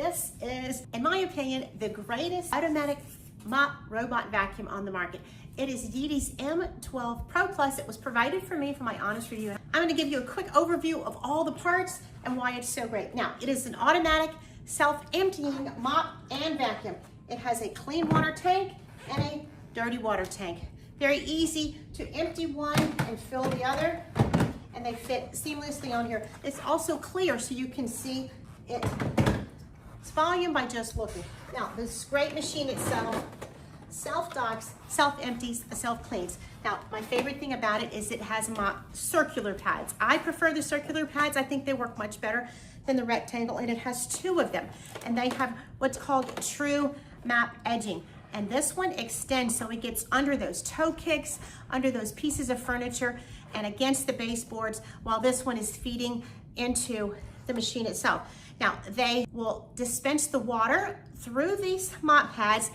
This is, in my opinion, the greatest automatic mop robot vacuum on the market. It is Yeedi's M12 Pro Plus. It was provided for me for my honest review. I'm gonna give you a quick overview of all the parts and why it's so great. Now, it is an automatic self-emptying mop and vacuum. It has a clean water tank and a dirty water tank. Very easy to empty one and fill the other, and they fit seamlessly on here. It's also clear so you can see its volume by just looking. Now, this great machine itself self-docks, self-empties, self-cleans. Now, my favorite thing about it is it has circular pads. I prefer the circular pads. I think they work much better than the rectangle, and it has two of them. And they have what's called true map edging. And this one extends so it gets under those toe kicks, under those pieces of furniture, and against the baseboards, while this one is feeding into the machine itself. Now, they will dispense the water through these mop pads.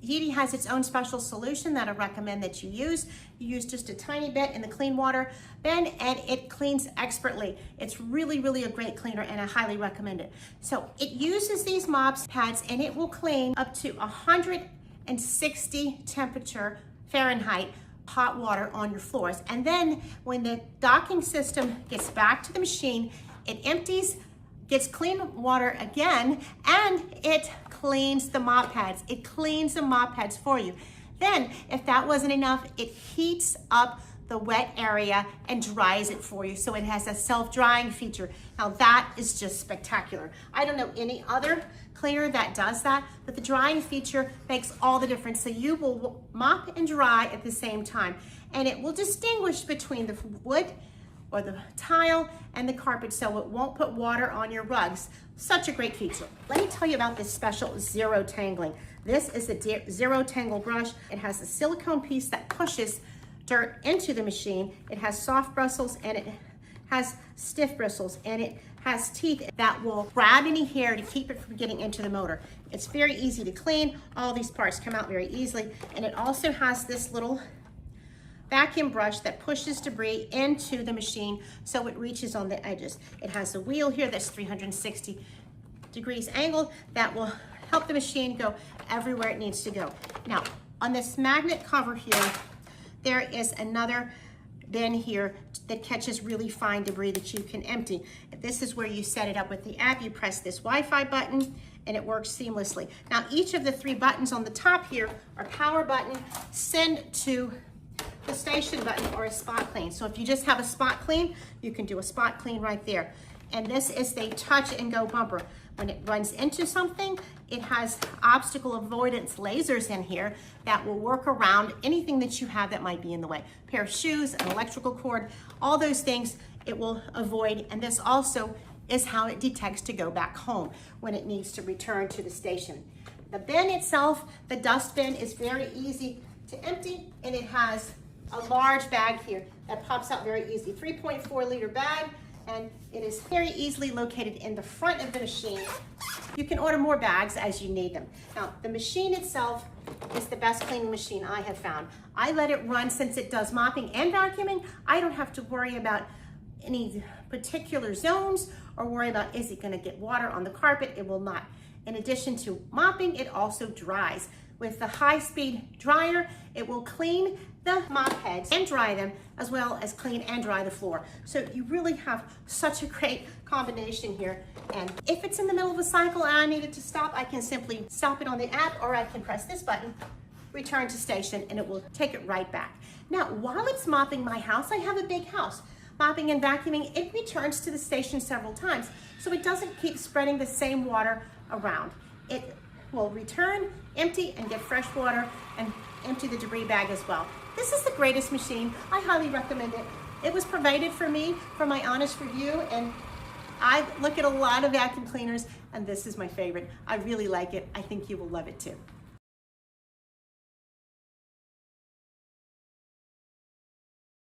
Yeedi has its own special solution that I recommend that you use. You use just a tiny bit in the clean water bin, and it cleans expertly. It's really, really a great cleaner, and I highly recommend it. So it uses these mops pads, and it will clean up to 160 temperature Fahrenheit hot water on your floors. And then when the docking system gets back to the machine, it empties, gets clean water again, and it cleans the mop pads. It cleans the mop pads for you. Then, if that wasn't enough, it heats up the wet area and dries it for you. So it has a self-drying feature. Now that is just spectacular. I don't know any other cleaner that does that, but the drying feature makes all the difference. So you will mop and dry at the same time. And it will distinguish between the wood or the tile and the carpet, so it won't put water on your rugs. Such a great feature. Let me tell you about this special zero tangling. This is the zero tangle brush. It has a silicone piece that pushes dirt into the machine. It has soft bristles and it has stiff bristles, and it has teeth that will grab any hair to keep it from getting into the motor. It's very easy to clean. All these parts come out very easily, and it also has this little vacuum brush that pushes debris into the machine so it reaches on the edges. It has a wheel here that's 360 degrees angled that will help the machine go everywhere it needs to go. Now, on this magnet cover here, there is another bin here that catches really fine debris that you can empty. This is where you set it up with the app. You press this Wi-Fi button and it works seamlessly. Now, each of the three buttons on the top here are power button, send to the station button, or a spot clean. So if you just have a spot clean, you can do a spot clean right there. And this is the touch and go bumper. When it runs into something, it has obstacle avoidance lasers in here that will work around anything that you have that might be in the way. A pair of shoes, an electrical cord, all those things it will avoid. And this also is how it detects to go back home when it needs to return to the station. The bin itself, the dust bin, is very easy to empty, and it has a large bag here that pops out very easy. 3.4 liter bag, and it is very easily located in the front of the machine. You can order more bags as you need them. Now, the machine itself is the best cleaning machine I have found. I let it run since it does mopping and vacuuming. I don't have to worry about any particular zones or worry about, is it gonna get water on the carpet? It will not. In addition to mopping, it also dries. With the high-speed dryer, it will clean the mop heads and dry them, as well as clean and dry the floor. So you really have such a great combination here. And if it's in the middle of a cycle and I need it to stop, I can simply stop it on the app, or I can press this button, return to station, and it will take it right back. Now, while it's mopping my house, I have a big house. Mopping and vacuuming, it returns to the station several times, so it doesn't keep spreading the same water around. It will return, empty, and get fresh water, and empty the debris bag as well. This is the greatest machine. I highly recommend it. It was provided for me for my honest review, and I look at a lot of vacuum cleaners, and this is my favorite. I really like it. I think you will love it too.